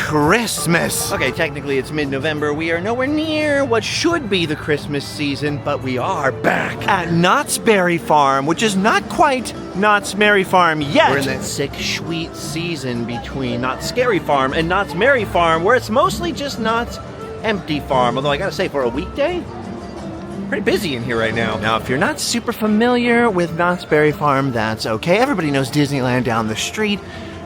Christmas. Okay, technically it's mid-November. We are nowhere near what should be the Christmas season, but we are back at Knott's Berry Farm, which is not quite Knott's Merry Farm yet. We're in that sick, sweet season between Knott's Scary Farm and Knott's Merry Farm, where it's mostly just Knott's Empty Farm. Although I gotta say, for a weekday, pretty busy in here right now. Now, if you're not super familiar with Knott's Berry Farm, that's okay. Everybody knows Disneyland down the street.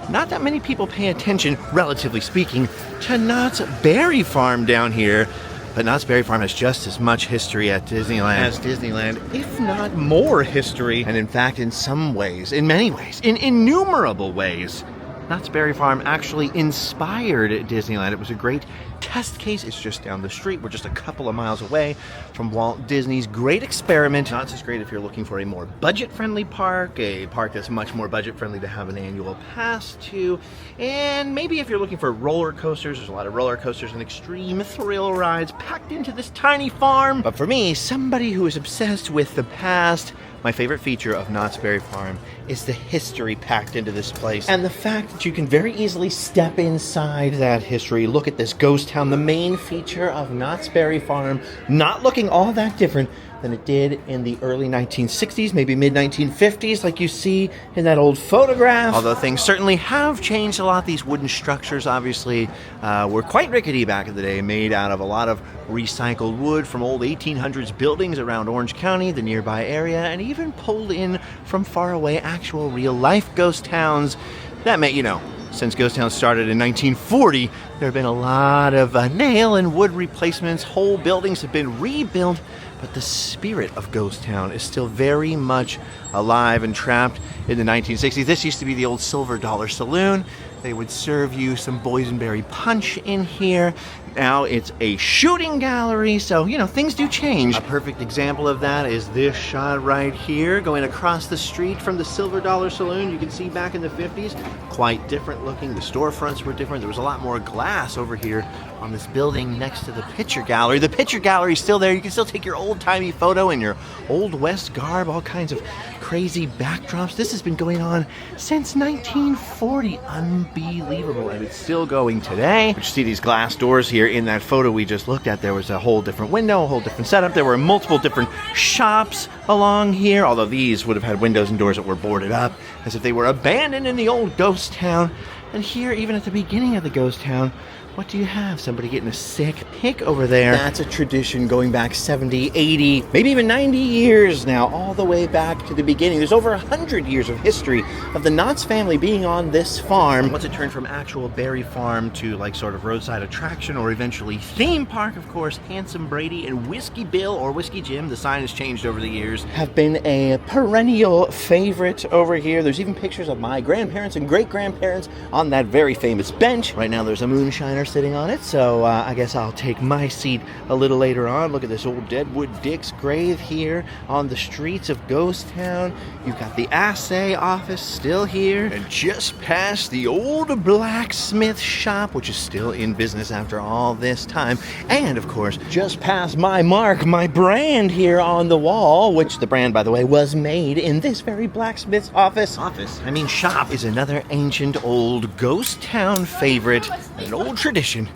Not that many people pay attention, relatively speaking, to Knott's Berry Farm down here. But Knott's Berry Farm has just as much history at Disneyland as Disneyland, if not more history. And in fact, in some ways, in many ways, in innumerable ways, Knott's Berry Farm actually inspired Disneyland. It was a great test case. It's just down the street. We're just a couple of miles away from Walt Disney's great experiment. Knott's is great if you're looking for a more budget-friendly park, a park that's much more budget-friendly to have an annual pass to, and maybe if you're looking for roller coasters, there's a lot of roller coasters and extreme thrill rides packed into this tiny farm. But for me, somebody who is obsessed with the past, my favorite feature of Knott's Berry Farm is the history packed into this place. And the fact that you can very easily step inside that history, look at this ghost town, the main feature of Knott's Berry Farm, not looking all that different than it did in the early 1960s, maybe mid-1950s, like you see in that old photograph. Although things certainly have changed a lot. These wooden structures, obviously, were quite rickety back in the day, made out of a lot of recycled wood from old 1800s buildings around Orange County, the nearby area, and even pulled in from far away actual real-life ghost towns. That meant, you know, since ghost towns started in 1940, there have been a lot of nail and wood replacements. Whole buildings have been rebuilt, but the spirit of Ghost Town is still very much alive and trapped in the 1960s. This used to be the old Silver Dollar Saloon. They would serve you some boysenberry punch in here. Now it's a shooting gallery, so, you know, things do change. A perfect example of that is this shot right here, going across the street from the Silver Dollar Saloon. You can see back in the 50s, quite different looking. The storefronts were different. There was a lot more glass over here on this building next to the picture gallery. The picture gallery is still there. You can still take your old-timey photo in your Old West garb, all kinds of crazy backdrops. This has been going on since 1940. Unbelievable, and it's still going today. You see these glass doors here. In that photo we just looked at, there was a whole different window, a whole different setup. There were multiple different shops along here, although these would have had windows and doors that were boarded up as if they were abandoned in the old ghost town. And here, even at the beginning of the ghost town, what do you have? Somebody getting a sick pic over there. That's a tradition going back 70, 80, maybe even 90 years now, all the way back to the beginning. There's over 100 years of history of the Knotts family being on this farm. Once it turned from actual berry farm to like sort of roadside attraction or eventually theme park, of course, Handsome Brady and Whiskey Bill or Whiskey Jim, the sign has changed over the years, have been a perennial favorite over here. There's even pictures of my grandparents and great-grandparents on that very famous bench. Right now there's a moonshiner sitting on it, so I guess I'll take my seat a little later on. Look at this old Deadwood Dick's grave here on the streets of Ghost Town. You've got the assay office still here, and just past the old blacksmith shop, which is still in business after all this time, and of course just past my mark, my brand here on the wall, which the brand, by the way, was made in this very blacksmith's office. I mean shop is another ancient old Ghost Town favorite, an old tradition.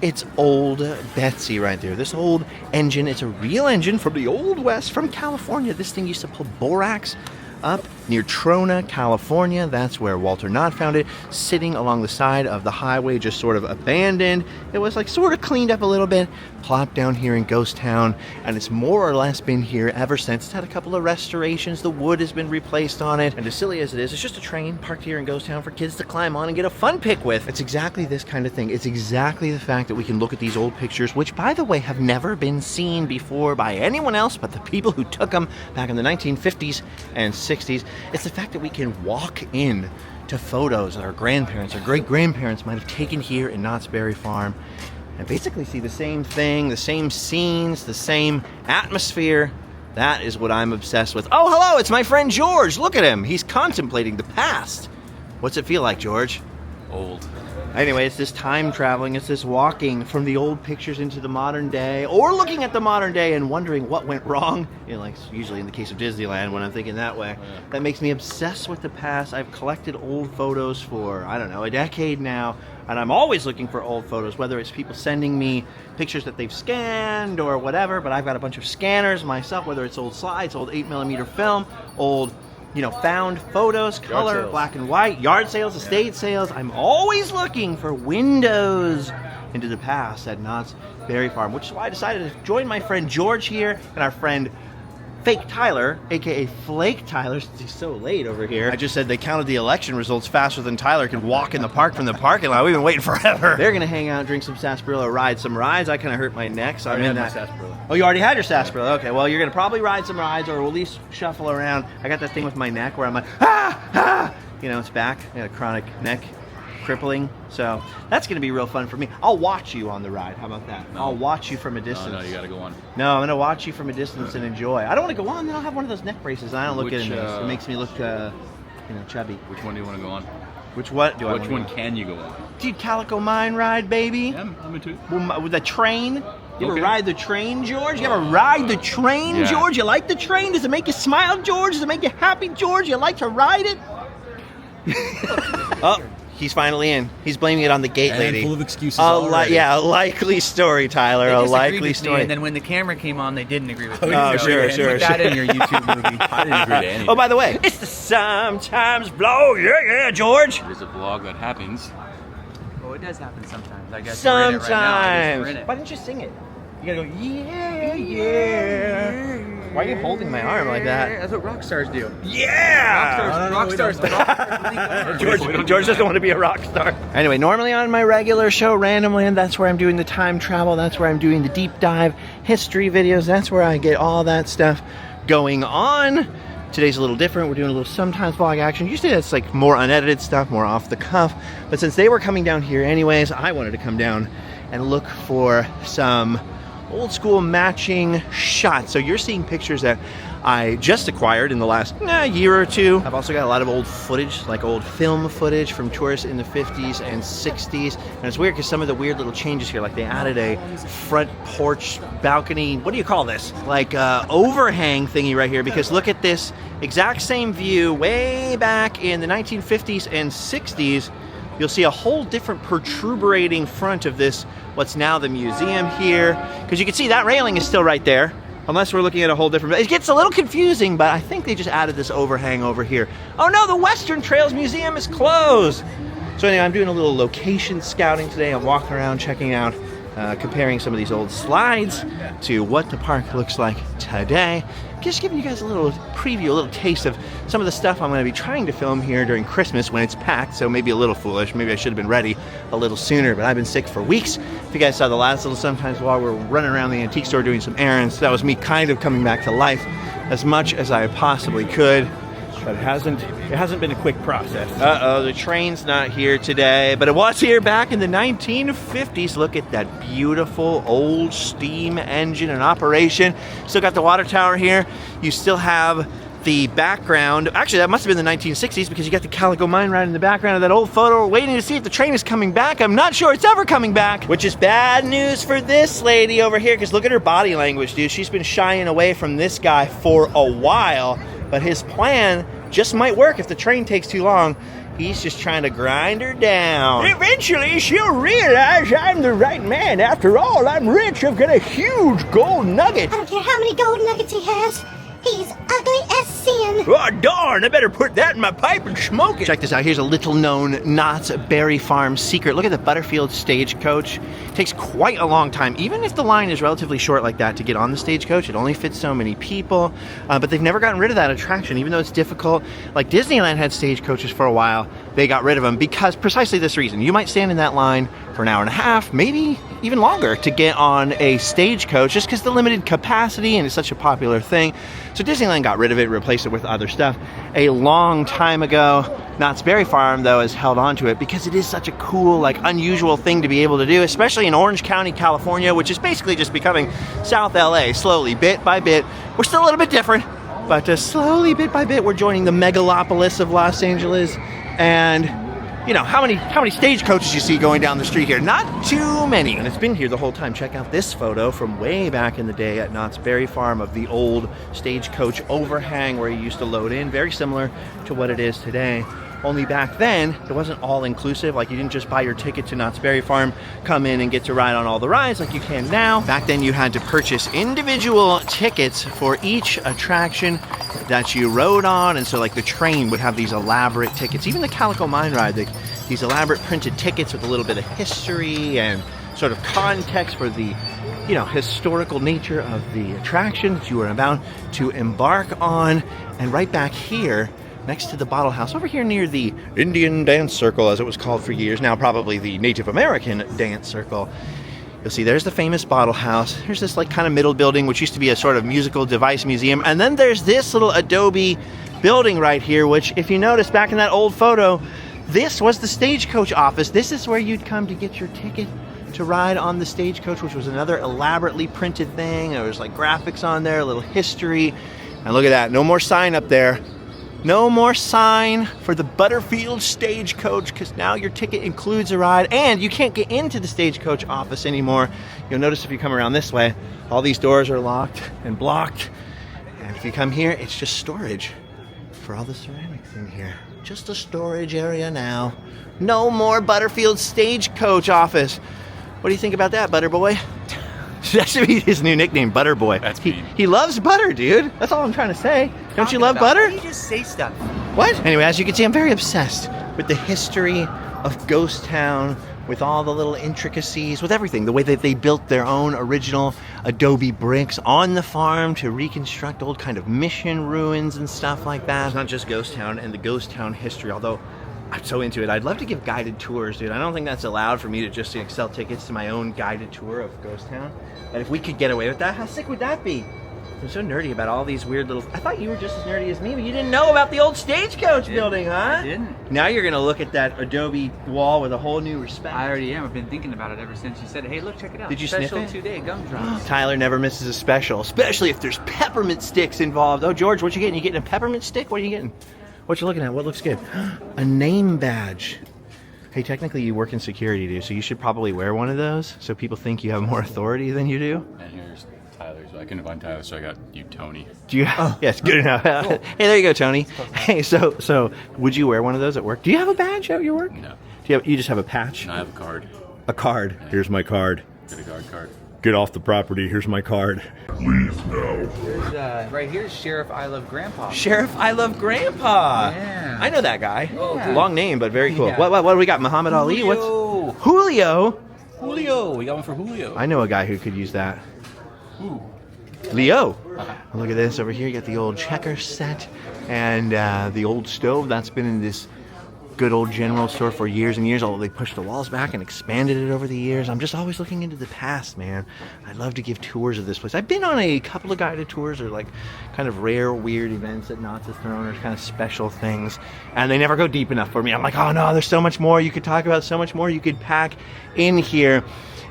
It's Old Betsy right there. This old engine, it's a real engine from the Old West, from California. This thing used to pull borax up near Trona, California. That's where Walter Knott found it, sitting along the side of the highway, just sort of abandoned. It was like sort of cleaned up a little bit, plopped down here in Ghost Town, and it's more or less been here ever since. It's had a couple of restorations. The wood has been replaced on it, and as silly as it is, it's just a train parked here in Ghost Town for kids to climb on and get a fun pic with. It's exactly this kind of thing. It's exactly the fact that we can look at these old pictures, which, by the way, have never been seen before by anyone else but the people who took them back in the 1950s and 60s. It's the fact that we can walk in to photos that our grandparents or great-grandparents might have taken here in Knott's Berry Farm and basically see the same thing, the same scenes, the same atmosphere. That is what I'm obsessed with. Oh, hello, it's my friend George. Look at him. He's contemplating the past. What's it feel like, George? Old. Anyway, it's this time traveling, it's this walking from the old pictures into the modern day, or looking at the modern day and wondering what went wrong. You know, like usually in the case of Disneyland when I'm thinking that way. Yeah. That makes me obsessed with the past. I've collected old photos for, I don't know, a decade now, and I'm always looking for old photos, whether it's people sending me pictures that they've scanned or whatever, but I've got a bunch of scanners myself, whether it's old slides, old 8mm film, old, you know, found photos, color, black and white, yard sales, estate sales. I'm always looking for windows into the past at Knott's Berry Farm, which is why I decided to join my friend George here and our friend Fake Tyler, aka Flake Tyler, since he's so late over here. I just said they counted the election results faster than Tyler could walk in the park from the parking lot. We've been waiting forever. They're gonna hang out, drink some sarsaparilla, ride some rides. I kind of hurt my neck, so I'm in that. Sarsaparilla. Oh, you already had your sarsaparilla? Okay, well, you're gonna probably ride some rides, or at least shuffle around. I got that thing with my neck where I'm like, you know, it's back. I got a chronic neck crippling, so that's gonna be real fun for me. I'll watch you on the ride. How about that? No. I'll watch you from a distance. No, you gotta go on. No, I'm gonna watch you from a distance and enjoy. I don't want to go on, then I'll have one of those neck braces, and I don't look good in those. It makes me look, you know, chubby. Which one do you want to go on? Which what do I? Which one can you go on? Dude, Calico Mine ride, baby. Yeah, I'm into it. With the train. You ever ride the train, George? You ever ride the train, George? You like the train? Does it make you smile, George? Does it make you happy, George? You like to ride it? Oh. He's finally in. He's blaming it on the gate lady. Full of excuses yeah, a likely story, Tyler. A likely story. And then when the camera came on, they didn't agree with me. Oh, sure. Put that in your YouTube movie. I didn't agree to anything. Oh, by the way, it's the Sometimes Vlog. Yeah, George. There's a vlog that happens. Oh, it does happen sometimes. I guess sometimes. We're in it. Why didn't you sing it? You gotta go, yeah. Why are you holding my arm like that? That's what rock stars do. Yeah! Rock stars. George doesn't want to be a rock star. Anyway, normally on my regular show, Randomland, that's where I'm doing the time travel. That's where I'm doing the deep dive history videos. That's where I get all that stuff going on. Today's a little different. We're doing a little sometimes vlog action. Usually that's like more unedited stuff, more off the cuff. But since they were coming down here anyways, I wanted to come down and look for some old school matching shots. So you're seeing pictures that I just acquired in the last year or two. I've also got a lot of old footage, like old film footage from tourists in the 50s and 60s. And it's weird because some of the weird little changes here, like they added a front porch balcony, what do you call this? Like overhang thingy right here, because look at this exact same view way back in the 1950s and 60s. You'll see a whole different protubrating front of this, what's now the museum here. Because you can see that railing is still right there, unless we're looking at a whole different... It gets a little confusing, but I think they just added this overhang over here. Oh no, the Western Trails Museum is closed! So anyway, I'm doing a little location scouting today. I'm walking around checking out, comparing some of these old slides to what the park looks like today. Just giving you guys a little preview, a little taste of some of the stuff I'm going to be trying to film here during Christmas when it's packed, so maybe a little foolish. Maybe I should have been ready a little sooner, but I've been sick for weeks. If you guys saw the last little sometimes while we were running around the antique store doing some errands, that was me kind of coming back to life as much as I possibly could. But it hasn't been a quick process. Uh-oh, the train's not here today, but it was here back in the 1950s. Look at that beautiful old steam engine in operation. Still got the water tower here. You still have the background. Actually, that must have been the 1960s because you got the Calico Mine right in the background of that old photo. We're waiting to see if the train is coming back. I'm not sure it's ever coming back, which is bad news for this lady over here because look at her body language, dude. She's been shying away from this guy for a while. But his plan just might work if the train takes too long. He's just trying to grind her down. Eventually, she'll realize I'm the right man. After all, I'm rich. I've got a huge gold nugget. I don't care how many gold nuggets he has. He's ugly as sin. Oh, darn. I better put that in my pipe and smoke it. Check this out. Here's a little-known Knott's Berry Farm secret. Look at the Butterfield stagecoach. It takes quite a long time, even if the line is relatively short like that, to get on the stagecoach. It only fits so many people, but they've never gotten rid of that attraction, even though it's difficult. Like Disneyland had stagecoaches for a while. They got rid of them because precisely this reason. You might stand in that line for an hour and a half, maybe even longer, to get on a stagecoach just because the limited capacity and it's such a popular thing. So Disneyland got rid of it, replaced it with other stuff a long time ago. Knott's Berry Farm, though, has held on to it because it is such a cool, like, unusual thing to be able to do, especially in Orange County, California, which is basically just becoming South LA, slowly, bit by bit. We're still a little bit different, but slowly, bit by bit, we're joining the megalopolis of Los Angeles, and you know, how many stagecoaches you see going down the street here? Not too many. And it's been here the whole time. Check out this photo from way back in the day at Knott's Berry Farm of the old stagecoach overhang where you used to load in. Very similar to what it is today. Only back then, it wasn't all inclusive. Like, you didn't just buy your ticket to Knott's Berry Farm, come in and get to ride on all the rides like you can now. Back then, you had to purchase individual tickets for each attraction that you rode on. And so, like, the train would have these elaborate tickets. Even the Calico Mine Ride, these elaborate printed tickets with a little bit of history and sort of context for the, you know, historical nature of the attraction that you were about to embark on. And right back here, next to the bottle house, over here near the Indian Dance Circle, as it was called for years, now probably the Native American Dance Circle, you'll see there's the famous bottle house. There's this like kind of middle building, which used to be a sort of musical device museum. And then there's this little adobe building right here, which if you notice back in that old photo, this was the stagecoach office. This is where you'd come to get your ticket to ride on the stagecoach, which was another elaborately printed thing. There was like graphics on there, a little history. And look at that, no more sign up there. No more sign for the Butterfield Stagecoach, because now your ticket includes a ride, and you can't get into the stagecoach office anymore. You'll notice if you come around this way, all these doors are locked and blocked. And if you come here, it's just storage for all the ceramics in here. Just a storage area now. No more Butterfield Stagecoach office. What do you think about that, Butter Boy? That should be his new nickname, Butter Boy. That's he loves butter, dude. That's all I'm trying to say. Don't you love butter? You just say stuff. What? Anyway, as you can see, I'm very obsessed with the history of Ghost Town, with all the little intricacies, with everything. The way that they built their own original adobe bricks on the farm to reconstruct old kind of mission ruins and stuff like that. It's not just Ghost Town and the Ghost Town history, although I'm so into it. I'd love to give guided tours, dude. I don't think that's allowed for me to just sell tickets to my own guided tour of Ghost Town. But if we could get away with that, how sick would that be? I'm so nerdy about all these weird little... I thought you were just as nerdy as me, but you didn't know about the old stagecoach building, huh? I didn't. Now you're going to look at that adobe wall with a whole new respect. I already am. I've been thinking about it ever since you said, hey, look, check it out. Did you Special sniff it? 2-day gumdrops. Tyler never misses a special, especially if there's peppermint sticks involved. Oh, George, what you getting? You getting a peppermint stick? What are you getting? What you looking at? What looks good? A name badge. Hey, technically you work in security, dude, so you should probably wear one of those so people think you have more authority than you do. And here's Tyler, so I couldn't find Tyler, so I got you, Tony. Do you? Oh. Yes, good enough. Cool. Hey, there you go, Tony. Hey, so would you wear one of those at work? Do you have a badge at your work? No. You just have a patch? And I have a card. A card. Yeah. Here's my card. Get a guard card. Get off the property. Here's my card. Leave now. There's, right here is Sheriff I Love Grandpa. Sheriff I Love Grandpa. Yeah. I know that guy. Oh, Yeah. dude. Long name, but very cool. Yeah. What do we got? Muhammad Ali? Julio. What's Julio? Julio. We got one for Julio. I know a guy who could use that. Ooh. Leo. Look at this over here. You got the old checker set and the old stove that's been in this good old general store for years and years, although they pushed the walls back and expanded it over the years. I'm just always looking into the past, man. I'd love to give tours of this place. I've been on a couple of guided tours or like kind of rare, weird events that Knott's has thrown or kind of special things, and they never go deep enough for me. I'm like, oh no, there's so much more you could talk about, so much more you could pack in here.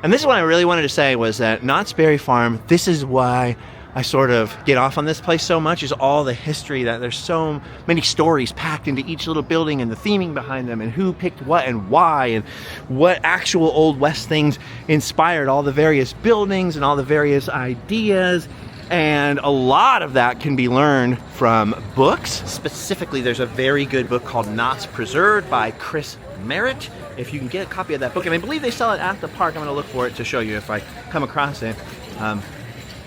And this is what I really wanted to say was that Knott's Berry Farm, this is why I sort of get off on this place so much, is all the history, that there's so many stories packed into each little building and the theming behind them and who picked what and why and what actual Old West things inspired all the various buildings and all the various ideas. And a lot of that can be learned from books. Specifically, there's a very good book called Knott's Preserved by Chris Merritt. If you can get a copy of that book, and I believe they sell it at the park. I'm going to look for it to show you if I come across it.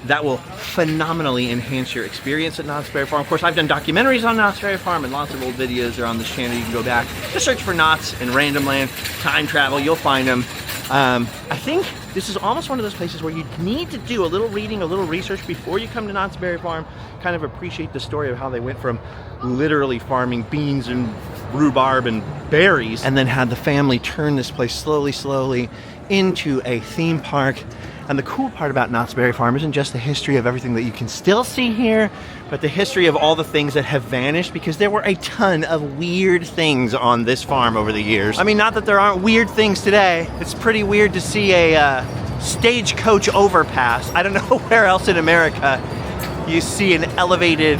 That will phenomenally enhance your experience at Knott's Berry Farm. Of course, I've done documentaries on Knott's Berry Farm, and lots of old videos are on this channel. You can go back, just search for Knott's in Random Land, time travel, you'll find them. I think this is almost one of those places where you need to do a little reading, a little research before you come to Knott's Berry Farm, kind of appreciate the story of how they went from literally farming beans and rhubarb and berries, and then had the family turn this place slowly into a theme park. And the cool part about Knott's Berry Farm isn't just the history of everything that you can still see here, but the history of all the things that have vanished, because there were a ton of weird things on this farm over the years. I mean, not that there aren't weird things today. It's pretty weird to see a stagecoach overpass. I don't know where else in America you see an elevated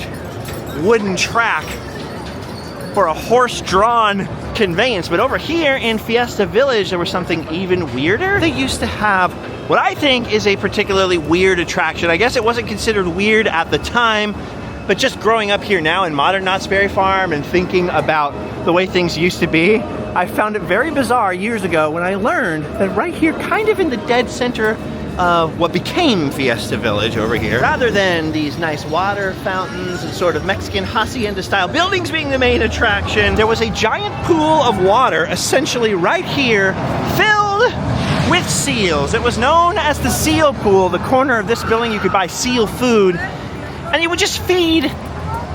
wooden track for a horse-drawn conveyance. But over here in Fiesta Village, there was something even weirder. They used to have what I think is a particularly weird attraction. I guess it wasn't considered weird at the time, but just growing up here now in modern Knott's Berry Farm and thinking about the way things used to be, I found it very bizarre years ago when I learned that right here, kind of in the dead center of what became Fiesta Village over here, rather than these nice water fountains and sort of Mexican hacienda style buildings being the main attraction, there was a giant pool of water essentially right here filled with seals. It was known as the seal pool. The corner of this building you could buy seal food and you would just feed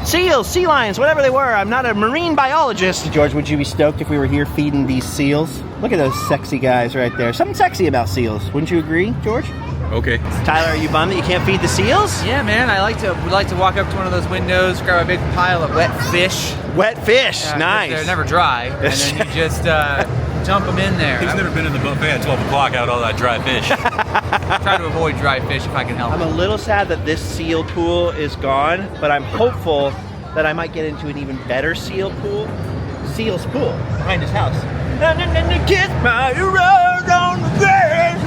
seals, sea lions, whatever they were. I'm not a marine biologist. George, would you be stoked if we were here feeding these seals? Look at those sexy guys right there. Something sexy about seals. Wouldn't you agree, George? Okay. Tyler, are you bummed that you can't feed the seals? Yeah, man. Would like to walk up to one of those windows, grab a big pile of wet fish. Wet fish, nice. They're never dry, and then you just dump them in there. He's never been in the buffet at 12 o'clock out all that dry fish. Try to avoid dry fish if I can help. I'm a little sad that this seal pool is gone, but I'm hopeful that I might get into an even better seal pool. Seal's pool behind his house. Kiss my rose on the grass.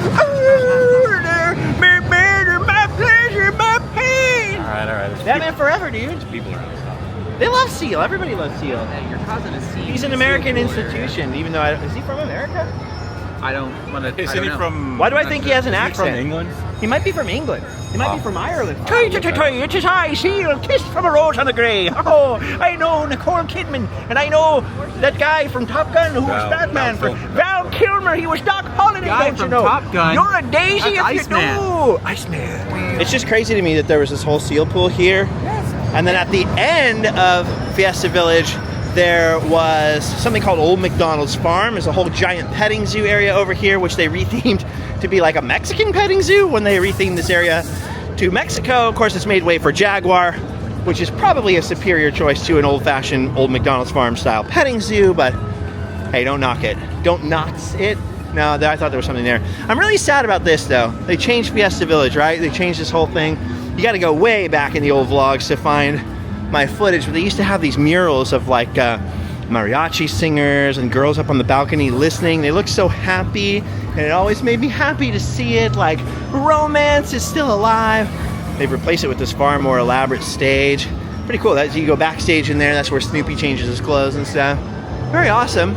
My pleasure, my pain. All right. Batman Forever, dude. People around this house. They love seal. Everybody loves seal. Hey, your cousin is seeing. He's an American institution, even though is he from America? I don't want to. Is he from? Why do I think he has an accent? From England? He might be from England. He might be from Ireland. It is I, Seal, kissed from a rose on the grey. Oh, I know Nicole Kidman, and I know that guy from Top Gun who was Batman. Val Kilmer, he was Doc Holliday, don't you know? Top Gun. You're a daisy That's if you know. Iceman. It's just crazy to me that there was this whole seal pool here. And then at the end of Fiesta Village, there was something called Old McDonald's Farm. There's a whole giant petting zoo area over here, which they rethemed to be like a Mexican petting zoo when they rethemed this area to Mexico. Of course, it's made way for Jaguar, which is probably a superior choice to an old-fashioned Old McDonald's Farm style petting zoo, but hey, don't knock it. Don't knots it. No, I thought there was something there. I'm really sad about this, though. They changed Fiesta Village, right? They changed this whole thing. You got to go way back in the old vlogs to find my footage, but they used to have these murals of like mariachi singers and girls up on the balcony listening. They looked so happy, and it always made me happy to see it. Like, romance is still alive. They've replaced it with this far more elaborate stage. Pretty cool. You go backstage in there. That's where Snoopy changes his clothes and stuff. Very awesome.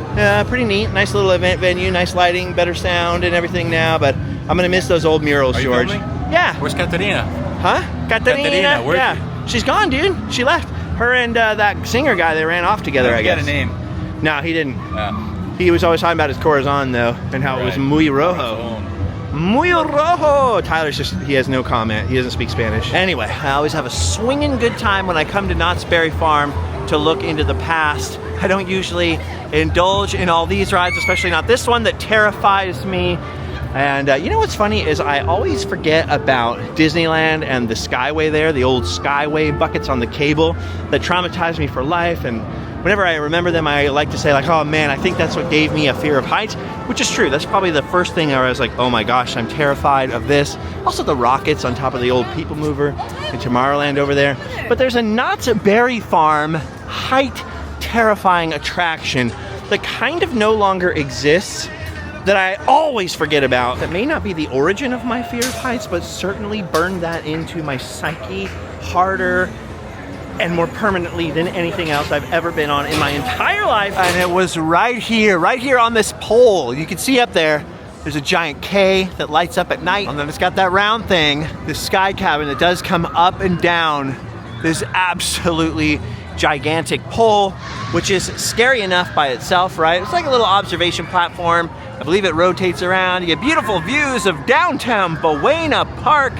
Pretty neat. Nice little event venue. Nice lighting, better sound and everything now. But I'm gonna miss those old murals, George. Yeah. Where's Katerina? Huh? Katerina? Where's yeah. She's gone, dude. She left. Her and that singer guy, they ran off together, I guess. Got a name. No, he didn't. Yeah. He was always talking about his Corazon, though, and how it was muy rojo. Muy rojo! Tyler's just, he has no comment. He doesn't speak Spanish. Anyway, I always have a swinging good time when I come to Knott's Berry Farm to look into the past. I don't usually indulge in all these rides, especially not this one that terrifies me. And you know what's funny is I always forget about Disneyland and the Skyway there, the old Skyway buckets on the cable that traumatized me for life. And whenever I remember them, I like to say like, oh man, I think that's what gave me a fear of heights, which is true. That's probably the first thing where I was like, oh my gosh, I'm terrified of this. Also the rockets on top of the old People Mover in Tomorrowland over there. But there's a Knott's Berry Farm height terrifying attraction that kind of no longer exists, that I always forget about, that may not be the origin of my fear of heights, but certainly burned that into my psyche harder and more permanently than anything else I've ever been on in my entire life. And it was right here on this pole. You can see up there, there's a giant K that lights up at night. And then it's got that round thing, this sky cabin that does come up and down this absolutely gigantic pole, which is scary enough by itself, right? It's like a little observation platform. I believe it rotates around. You get beautiful views of downtown Buena Park.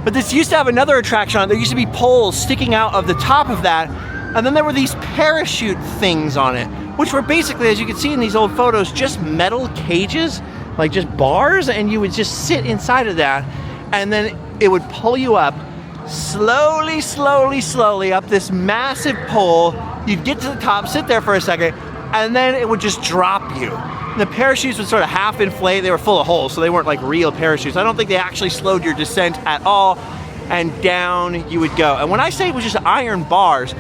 But this used to have another attraction on it. There used to be poles sticking out of the top of that. And then there were these parachute things on it, which were basically, as you can see in these old photos, just metal cages, like just bars, and you would just sit inside of that. And then it would pull you up slowly, slowly, slowly up this massive pole. You'd get to the top, sit there for a second, and then it would just drop you. The parachutes would sort of half inflate. They were full of holes, so they weren't like real parachutes. I don't think they actually slowed your descent at all, and down you would go. And when I say it was just iron bars,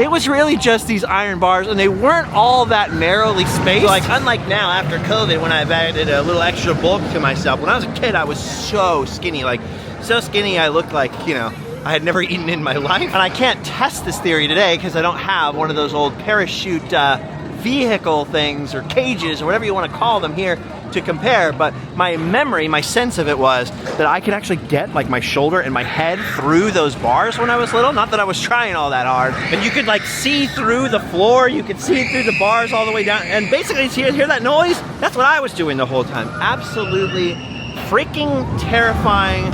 it was really just these iron bars, and they weren't all that narrowly spaced. Like, unlike now after COVID, when I've added a little extra bulk to myself. When I was a kid, I was so skinny, like so skinny I looked like, you know, I had never eaten in my life. And I can't test this theory today because I don't have one of those old parachute vehicle things or cages or whatever you want to call them here to compare, but my memory, my sense of it was that I could actually get like my shoulder and my head through those bars when I was little. Not that I was trying all that hard, but you could like see through the floor, you could see through the bars all the way down, and basically hear that noise? That's what I was doing the whole time. Absolutely freaking terrifying,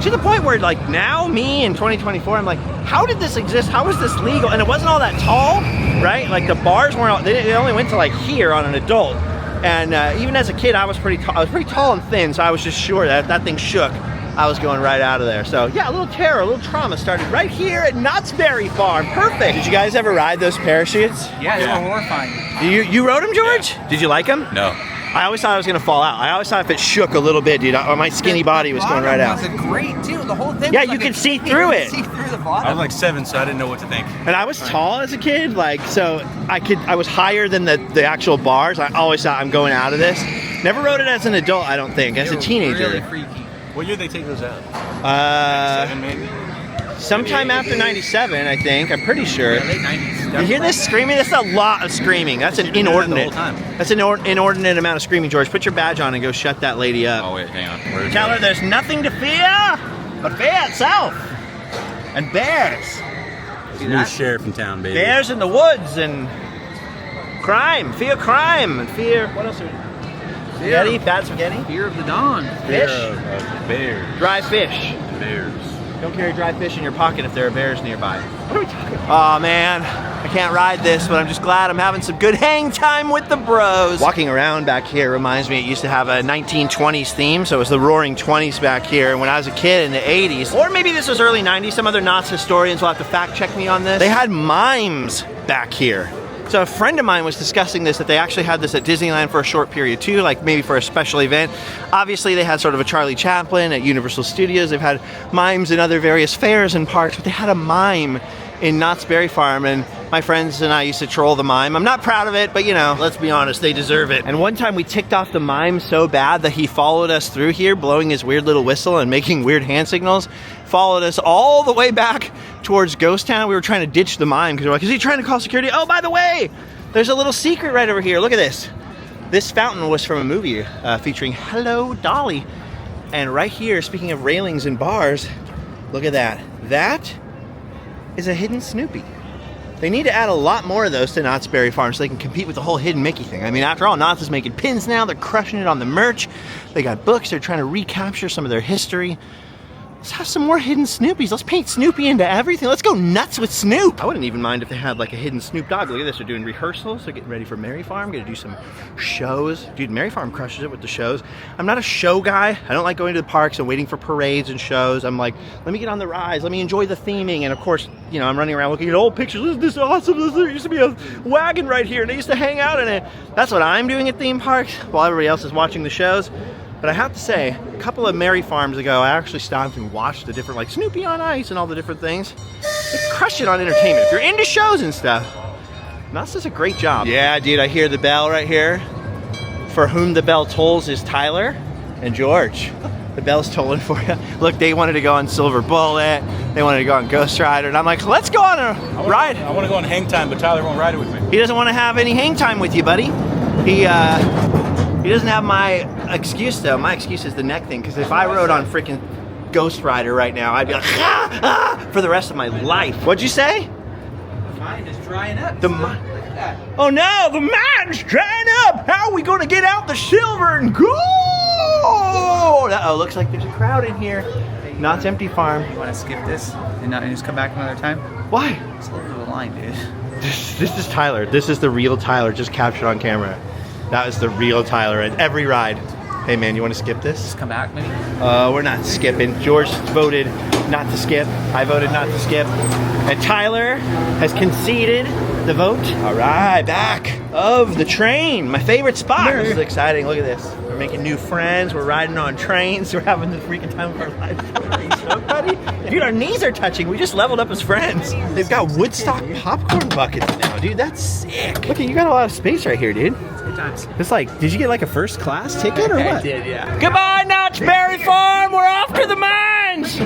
to the point where like now, me in 2024, I'm like, how did this exist? How was this legal? And it wasn't all that tall, right? Like the bars weren't, they only went to like here on an adult. And even as a kid, I was pretty tall. I was pretty tall and thin, so I was just sure that if that thing shook, I was going right out of there. So yeah, a little terror, a little trauma started right here at Knott's Berry Farm. Perfect. Did you guys ever ride those parachutes? Yeah, they were horrifying. You rode them, George? Yeah. Did you like them? No. I always thought I was gonna fall out. I always thought if it shook a little bit, dude, my skinny body was going right out. The bottom was great too. The whole thing. Yeah, was you like could see through it. See through the I bottom. was like 7, so I didn't know what to think. And I was tall as a kid, like, so I was higher than the actual bars. I always thought I'm going out of this. Never rode it as an adult, I don't think, as a teenager. Really freaky. What year did they take those out? 7 maybe? Sometime after 97, I think. I'm pretty sure. Yeah, late 90s. You hear this screaming? That's a lot of screaming. That's an inordinate. That's an inordinate amount of screaming, George. Put your badge on and go shut that lady up. Oh wait, hang on. Where's Tell her there's nothing to fear but fear itself. And bears. new sheriff in town, baby. Bears in the woods and crime. Fear crime and fear. What else are we? Spaghetti? Bad spaghetti? Fear of the dawn. Fish? Bears. Dry fish. Bears. Don't carry dry fish in your pocket if there are bears nearby. What are we talking about? Oh man, I can't ride this, but I'm just glad I'm having some good hang time with the bros. Walking around back here reminds me it used to have a 1920s theme, so it was the Roaring 20s back here. And when I was a kid in the 80s, or maybe this was early 90s, some other Knott's historians will have to fact check me on this. They had mimes back here. So a friend of mine was discussing this, that they actually had this at Disneyland for a short period too, like maybe for a special event. Obviously they had sort of a Charlie Chaplin at Universal Studios. They've had mimes in other various fairs and parks, but they had a mime in Knott's Berry Farm, and my friends and I used to troll the mime. I'm not proud of it, but you know, let's be honest, they deserve it. And one time we ticked off the mime so bad that he followed us through here, blowing his weird little whistle and making weird hand signals, followed us all the way back towards Ghost Town. We were trying to ditch the mime because we're like, is he trying to call security? Oh, by the way, there's a little secret right over here. Look at this. This fountain was from a movie featuring Hello Dolly. And right here, speaking of railings and bars, look at that. That is a hidden Snoopy. They need to add a lot more of those to Knott's Berry Farm so they can compete with the whole hidden Mickey thing. I mean, after all, Knott's is making pins now. They're crushing it on the merch. They got books. They're trying to recapture some of their history. Let's have some more hidden Snoopies. Let's paint Snoopy into everything. Let's go nuts with Snoop. I wouldn't even mind if they had like a hidden Snoop Dogg. Look at this, they're doing rehearsals. They're getting ready for Merry Farm. Gonna do some shows. Dude, Merry Farm crushes it with the shows. I'm not a show guy. I don't like going to the parks and waiting for parades and shows. I'm like, let me get on the rides. Let me enjoy the theming. And of course, you know, I'm running around looking at old pictures. Isn't this awesome? There used to be a wagon right here and I used to hang out in it. That's what I'm doing at theme parks while everybody else is watching the shows. But I have to say, a couple of Merry Farms ago, I actually stopped and watched the different, like Snoopy on Ice and all the different things. They crush it on entertainment. If you're into shows and stuff, Knott's does a great job. Yeah, dude, I hear the bell right here. For whom the bell tolls is Tyler and George. The bell's tolling for you. Look, they wanted to go on Silver Bullet. They wanted to go on Ghost Rider. And I'm like, let's go on a ride. I want to go on hang time, but Tyler won't ride it with me. He doesn't want to have any hang time with you, buddy. He doesn't have my excuse though. My excuse is the neck thing, because if I rode on freaking Ghost Rider right now, I'd be like, for the rest of my life. What'd you say? The mind is drying up. The mind. Oh no, the mind's drying up. How are we gonna get out the silver and gold? Uh-oh, looks like there's a crowd in here. Knott's Empty Farm. You want to skip this and not just come back another time? Why? It's a little bit of a line, dude. This is Tyler. This is the real Tyler, just captured on camera. That is the real Tyler at every ride. Hey man, you want to skip this? Just come back, maybe? We're not skipping. George voted not to skip. I voted not to skip. And Tyler has conceded the vote. All right, back of the train. My favorite spot. This is exciting. Look at this. We're making new friends. We're riding on trains. We're having the freaking time of our lives. Are you stoked, buddy? Dude, our knees are touching. We just leveled up as friends. They've got Woodstock popcorn buckets now, dude. That's sick. Look, you got a lot of space right here, dude. Good times. It's like, did you get like a first class ticket or what? I did, yeah. Goodbye, Knott's Berry Farm. We're off to the mines.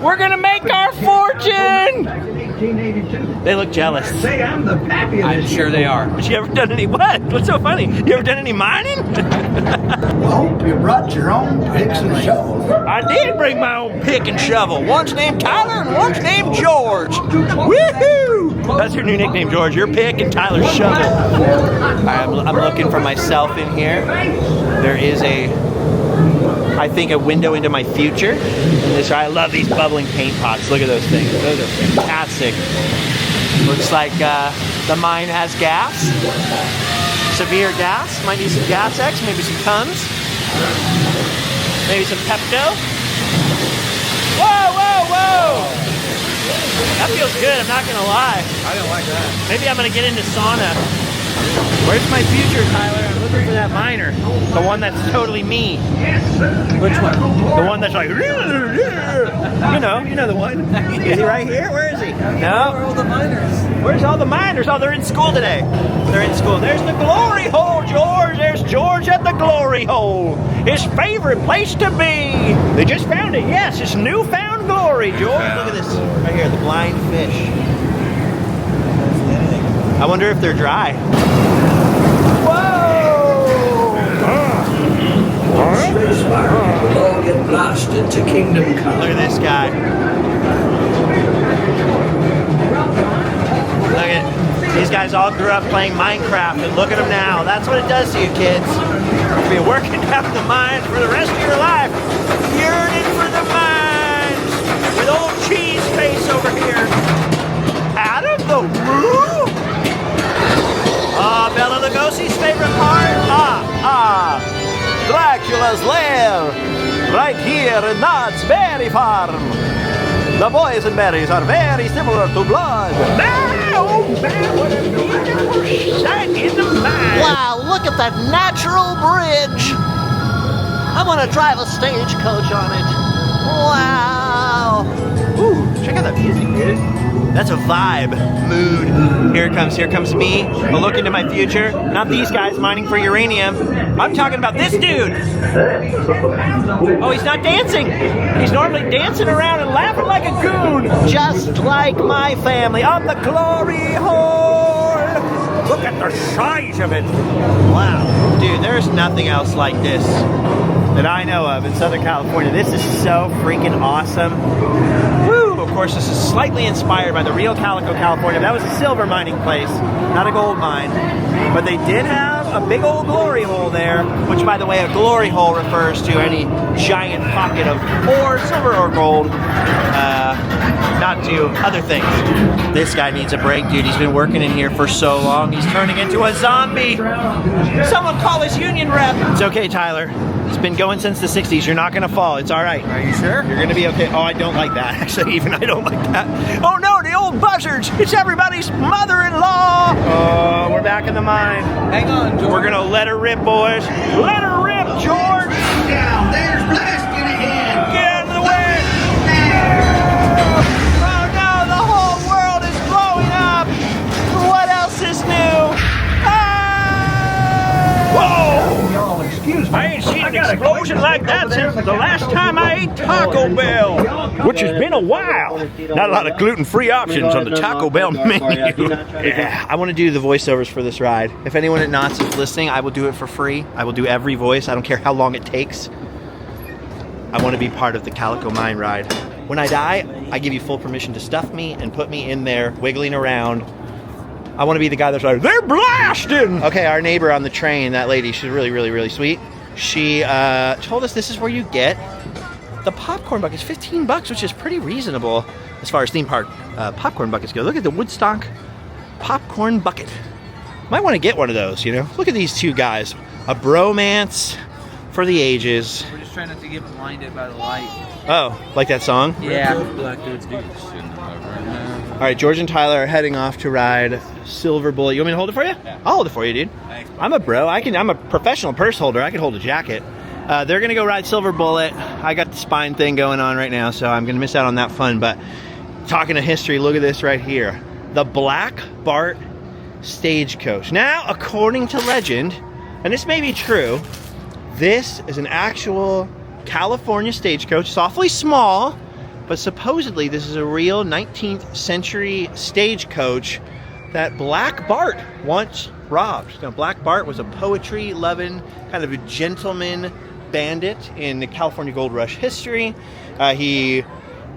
We're gonna make our fortune. They look jealous. Say I'm the pappy of I'm this sure they are. But you ever done any what? What's so funny? You ever done any mining? I hope you brought your own picks and shovels. I did bring my own pick and shovel. One's named Tyler and one's named George. Woohoo! That's your new nickname, George. Your pick and Tyler's shovel. I'm looking for myself in here. There is I think a window into my future. I love these bubbling paint pots. Look at those things. Those are fantastic. Looks like the mine has gas. Severe gas. Might need some gas X, maybe some Tums. Maybe some Pepto. Whoa, whoa, whoa! That feels good, I'm not gonna lie. I don't like that. Maybe I'm gonna get into sauna. Where's my future, Tyler? I'm looking for that miner. The one that's totally me. Which one? The one that's like, you know the one. Is he right here? Where is he? Where No. are all the miners? Where's all the miners? Oh, they're in school today. They're in school. There's the glory hole, George. There's George at the glory hole. His favorite place to be. They just found it. Yes, it's newfound glory, George. Look at this right here, the blind fish. I wonder if they're dry. Space fire will all get blasted to kingdom come. Look at this guy. Look at these guys all grew up playing Minecraft and look at them now. That's what it does to you kids. You'll be working down the mines for the rest of your life. Yearning for the mines. With old cheese face over here. Out of the woo? Bela Lugosi's favorite part? Dracula's lair, right here in Knott's Berry Farm. The boysenberries are very similar to blood. Wow, look at that natural bridge. I want to drive a stagecoach on it. Wow. Ooh, check out that music, dude. That's a vibe, mood. Here comes me, a look into my future. Not these guys mining for uranium. I'm talking about this dude. Oh, he's not dancing. He's normally dancing around and laughing like a goon. Just like my family on the glory hole. Look at the size of it. Wow. Dude, there's nothing else like this that I know of in Southern California. This is so freaking awesome. Woo! Of course, this is slightly inspired by the real Calico, California. That was a silver mining place, not a gold mine. But they did have a big old glory hole there, which, by the way, a glory hole refers to any giant pocket of ore, silver or gold, not to other things. This guy needs a break, dude. He's been working in here for so long. He's turning into a zombie. Someone call his union rep. It's okay, Tyler. It's been going since the 60s. You're not gonna fall. It's all right. Are you sure? You're gonna be okay. Oh, I don't like that. Actually, even I don't like that. Oh no, the old buzzards. It's everybody's mother-in-law. Oh, we're back in the mine. Hang on, George. We're gonna let her rip, boys. Let her rip, George. Down, there's blasting ahead. Get out of the way. Oh no, the whole world is blowing up. What else is new? Ah! Whoa! Y'all excuse me. I ain't seen an explosion like that since the last time I ate Taco Bell, which has been a while. Not a lot of gluten-free options on the Taco Bell menu. Yeah, I want to do the voiceovers for this ride. If anyone at Knott's is listening, I will do it for free. I will do every voice. I don't care how long it takes. I want to be part of the Calico Mine ride. When I die, I give you full permission to stuff me and put me in there, wiggling around. I want to be the guy that's like, they're blasting! Okay, our neighbor on the train, that lady, she's really, really, really sweet. She told us this is where you get the popcorn buckets, 15 bucks, which is pretty reasonable as far as theme park popcorn buckets go. Look at the Woodstock popcorn bucket. Might want to get one of those, you know? Look at these two guys. A bromance for the ages. We're just trying not to get blinded by the light. Oh, like that song? Yeah. Black dudes. All right, George and Tyler are heading off to ride Silver Bullet. You want me to hold it for you? Yeah. I'll hold it for you, dude. Thanks, bud. I'm a bro. I'm a professional purse holder. I can hold a jacket. They're gonna go ride Silver Bullet. I got the spine thing going on right now, so I'm gonna miss out on that fun. But talking to history, look at this right here. The Black Bart Stagecoach. Now, according to legend, and this may be true, this is an actual California stagecoach. It's awfully small, but supposedly this is a real 19th century stagecoach that Black Bart once robbed. Now, Black Bart was a poetry-loving, kind of a gentleman bandit in the California Gold Rush history. He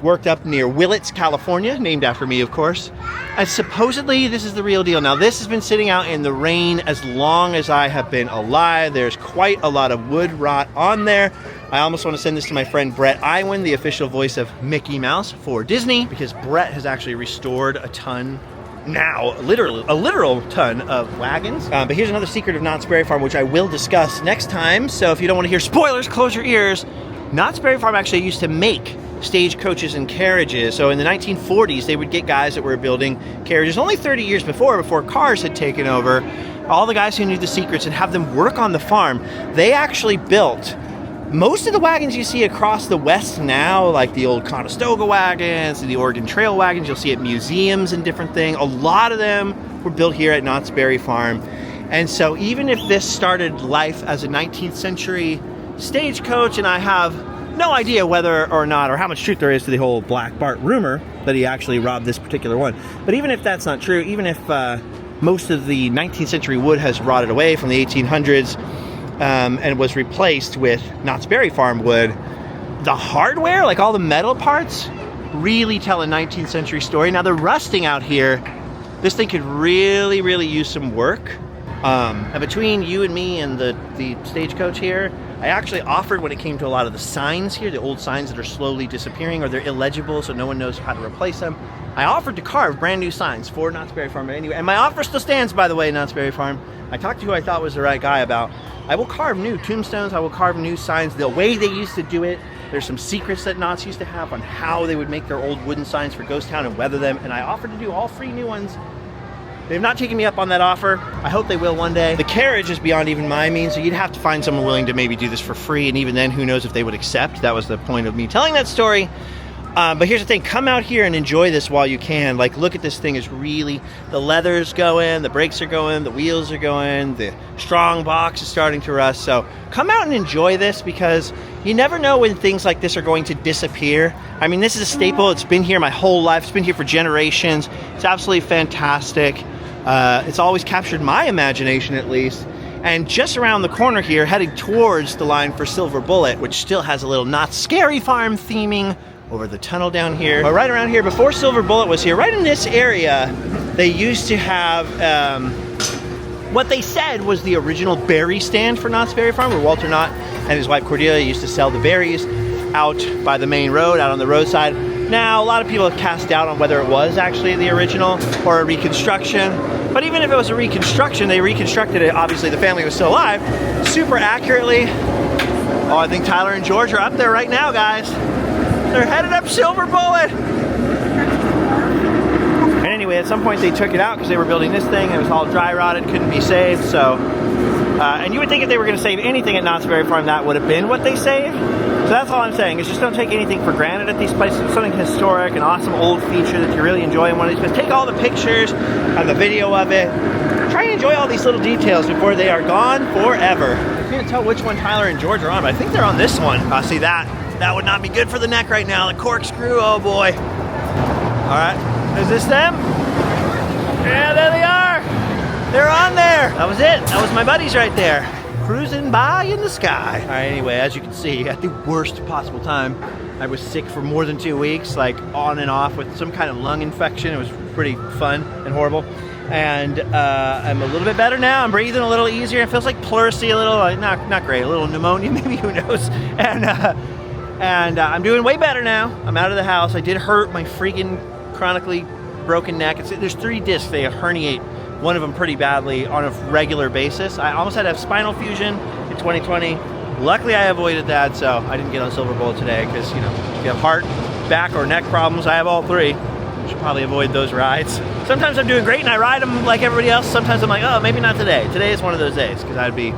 worked up near Willits, California, named after me, of course. And supposedly this is the real deal. Now, this has been sitting out in the rain as long as I have been alive. There's quite a lot of wood rot on there. I almost want to send this to my friend Brett Iwan, the official voice of Mickey Mouse for Disney, because Brett has actually restored a ton now, literally, a literal ton of wagons. But here's another secret of Knott's Berry Farm, which I will discuss next time. So if you don't want to hear spoilers, close your ears. Knott's Berry Farm actually used to make stagecoaches and carriages. So in the 1940s, they would get guys that were building carriages only 30 years before cars had taken over. All the guys who knew the secrets and have them work on the farm. They actually built most of the wagons you see across the West now, like the old Conestoga wagons, the Oregon Trail wagons, you'll see at museums and different things. A lot of them were built here at Knott's Berry Farm. And so even if this started life as a 19th century stagecoach, and I have no idea whether or not, or how much truth there is to the whole Black Bart rumor that he actually robbed this particular one. But even if that's not true, even if most of the 19th century wood has rotted away from the 1800s, and was replaced with Knott's Berry Farm wood, the hardware, like all the metal parts, really tell a 19th century story. Now, the rusting out here, this thing could really, really use some work. And between you and me and the stagecoach here, I actually offered, when it came to a lot of the signs here, the old signs that are slowly disappearing or they're illegible so no one knows how to replace them, I offered to carve brand new signs for Knott's Berry Farm anyway. And my offer still stands, by the way, Knott's Berry Farm. I talked to who I thought was the right guy about, I will carve new tombstones, I will carve new signs, the way they used to do it. There's some secrets that Knott's used to have on how they would make their old wooden signs for Ghost Town and weather them, and I offered to do all 3 new ones. They've not taken me up on that offer. I hope they will one day. The carriage is beyond even my means, so you'd have to find someone willing to maybe do this for free, and even then, who knows if they would accept. That was the point of me telling that story. But here's the thing, come out here and enjoy this while you can. Like, look at this thing, is really, the leather's going, the brakes are going, the wheels are going, the strong box is starting to rust. So come out and enjoy this, because you never know when things like this are going to disappear. I mean, this is a staple. It's been here my whole life. It's been here for generations. It's absolutely fantastic. It's always captured my imagination, at least. And just around the corner here, heading towards the line for Silver Bullet, which still has a little Knott's Scary Farm theming over the tunnel down here. But right around here, before Silver Bullet was here, right in this area, they used to have what they said was the original berry stand for Knott's Berry Farm, where Walter Knott and his wife Cordelia used to sell the berries out by the main road, out on the roadside. Now, a lot of people have cast doubt on whether it was actually the original or a reconstruction. But even if it was a reconstruction, they reconstructed it, obviously the family was still alive, super accurately. Oh, I think Tyler and George are up there right now, guys. They're headed up Silver Bullet. And anyway, at some point they took it out because they were building this thing. It was all dry rotted, couldn't be saved. So, and you would think if they were going to save anything at Knott's Berry Farm, that would have been what they saved. So that's all I'm saying, is just don't take anything for granted at these places. It's something historic, an awesome old feature that you really enjoy in one of these places. Take all the pictures and the video of it. Try and enjoy all these little details before they are gone forever. I can't tell which one Tyler and George are on, but I think they're on this one. See that? That would not be good for the neck right now. The corkscrew, oh boy. All right, is this them? Yeah, there they are. They're on there. That was it. That was my buddies right there, cruising by in the sky. All right, anyway, as you can see, at the worst possible time, I was sick for more than 2 weeks, like on and off with some kind of lung infection. It was pretty fun and horrible. And I'm a little bit better now. I'm breathing a little easier. It feels like pleurisy a little, not great, a little pneumonia maybe, who knows. And I'm doing way better now. I'm out of the house. I did hurt my freaking chronically broken neck. There's 3 discs. They herniate one of them pretty badly on a regular basis. I almost had to have spinal fusion in 2020. Luckily, I avoided that, so I didn't get on Silver Bullet today because, you know, if you have heart, back, or neck problems, I have all 3. Should probably avoid those rides. Sometimes I'm doing great and I ride them like everybody else. Sometimes I'm like, oh, maybe not today. Today is one of those days because I'd be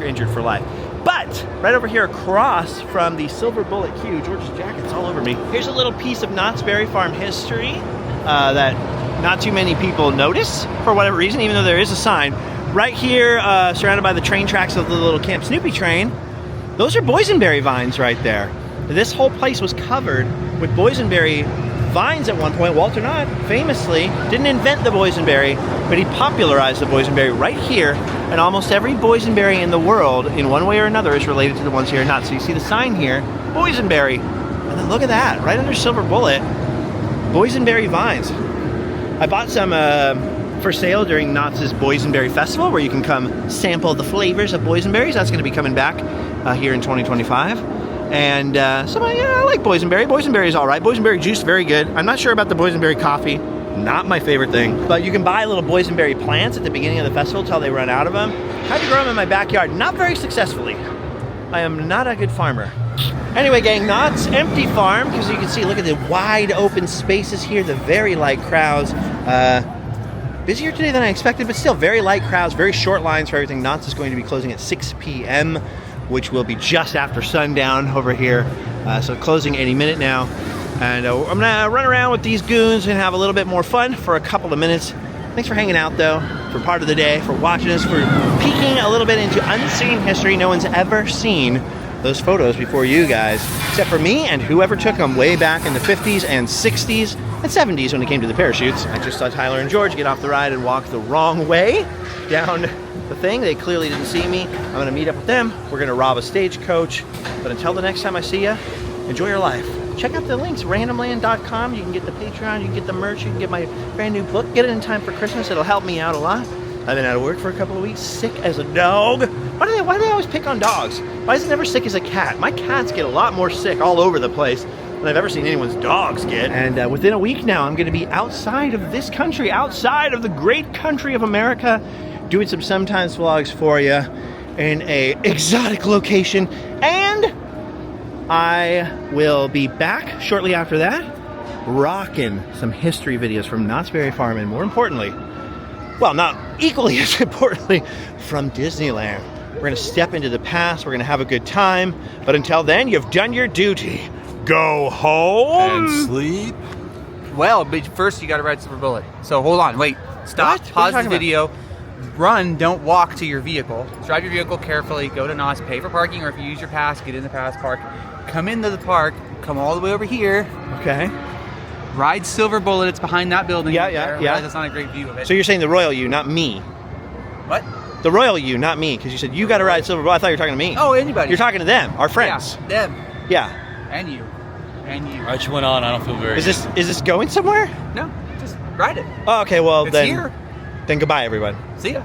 injured for life. But right over here across from the Silver Bullet queue, George's jacket's all over me. Here's a little piece of Knott's Berry Farm history that not too many people notice for whatever reason, even though there is a sign. Right here, surrounded by the train tracks of the little Camp Snoopy train, those are boysenberry vines right there. This whole place was covered with boysenberry vines at one point. Walter Knott famously didn't invent the boysenberry, but he popularized the boysenberry right here, and almost every boysenberry in the world, in one way or another, is related to the ones here at Knott. So you see the sign here, boysenberry, and then look at that, right under Silver Bullet, boysenberry vines. I bought some for sale during Knott's Boysenberry Festival, where you can come sample the flavors of boysenberries. That's going to be coming back here in 2025. And so I like boysenberry. Boysenberry is all right. Boysenberry juice, very good. I'm not sure about the boysenberry coffee. Not my favorite thing. But you can buy little boysenberry plants at the beginning of the festival until they run out of them. Tried to grow them in my backyard, not very successfully. I am not a good farmer. Anyway, gang, Knott's empty farm, because you can see, look at the wide open spaces here, the very light crowds. Busier today than I expected, but still very light crowds, very short lines for everything. Knott's is going to be closing at 6 p.m., which will be just after sundown over here. So closing any minute now. And I'm gonna run around with these goons and have a little bit more fun for a couple of minutes. Thanks for hanging out though, for part of the day, for watching us, for peeking a little bit into unseen history. No one's ever seen those photos before you guys, except for me and whoever took them way back in the 50s and 60s and 70s when it came to the parachutes. I just saw Tyler and George get off the ride and walk the wrong way down the thing. They clearly didn't see me. I'm gonna meet up with them. We're gonna rob a stagecoach. But until the next time I see you, enjoy your life. Check out the links, randomland.com. You can get the Patreon, you can get the merch, you can get my brand new book. Get it in time for Christmas. It'll help me out a lot. I've been out of work for a couple of weeks, sick as a dog. Why do they always pick on dogs? Why is it never sick as a cat? My cats get a lot more sick all over the place than I've ever seen anyone's dogs get. And within a week now, I'm gonna be outside of this country, outside of the great country of America, doing some Sometimes vlogs for you in a exotic location. And I will be back shortly after that, rocking some history videos from Knott's Berry Farm, and more importantly, well, not equally as importantly, from Disneyland. We're gonna step into the past, we're gonna have a good time, but until then, you've done your duty. Go home And sleep. Well, but first you gotta ride Silver Bullet. So hold on, wait, stop, What? What are you pause the talking video, run, don't walk to your vehicle. Drive your vehicle carefully, go to Knott's, pay for parking, or if you use your pass, get in the pass, park. Come into the park, come all the way over here, Okay. ride Silver Bullet, it's behind that building. Yeah, over yeah, there. yeah. That's not a great view of it. So you're saying the royal you, not me. What? The royal you, not me, because you said you gotta ride Silver Bullet. I thought you were talking to me. Oh, anybody. You're talking to them, our friends. Yeah, them. Yeah. And you. And you. All right, you went on. I don't feel very Is this going somewhere? No, just ride it. Oh, okay, well It's then here. Then goodbye everyone. See ya.